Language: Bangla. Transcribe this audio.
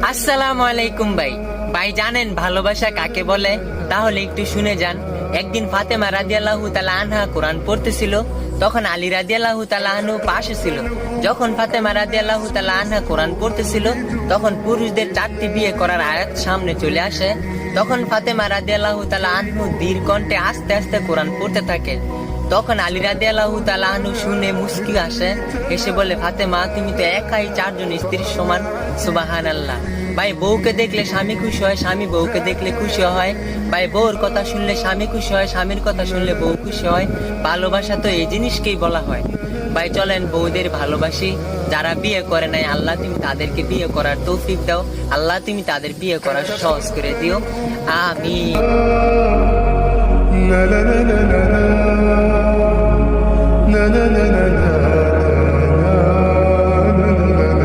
আসসালামু আলাইকুম ভাই। ভাই জানেন ভালোবাসা কাকে বলে? তাহলে একটু শুনে যান। একদিন ফাতেমা রাদিয়াল্লাহু তাআলা আনহা কোরআন পড়তেছিল, তখন আলী রাদিয়াল্লাহু তাআলা আনহু পাশে ছিল। যখন ফাতেমা রাদিয়াল্লাহু তাআলা আনহা কোরআন পড়তেছিল, তখন পুরুষদের 4টি বিয়ে করার আয়াত সামনে চলে আসে। তখন ফাতেমা রাদিয়াল্লাহু তাআলা আনহু ধীর কণ্ঠে আস্তে আস্তে কোরআন পড়তে থাকে। তখন আলী রাদিয়াল্লাহু তাআলা আনহু শুনে মুস্কি আসে, এসে বলে, ফাতেমা তুমি তো একাই 4জন স্ত্রীর সমান। সুবহানাল্লাহ। ভাই বউকে দেখলে স্বামী খুশি হয়, স্বামী বউকে দেখলে খুশি হয়। ভাই বউর কথা শুনলে স্বামী খুশি হয়, স্বামীর কথা শুনলে বউ খুশি হয়। ভালোবাসা তো এই জিনিসকেই বলা হয়। ভাই চলেন বউদের ভালোবাসি। যারা বিয়ে করে নাই, আল্লাহ তুমি তাদেরকে বিয়ে করার তৌফিক দাও। আল্লাহ তুমি তাদের বিয়ে করার সহজ করে দিও। আমিন।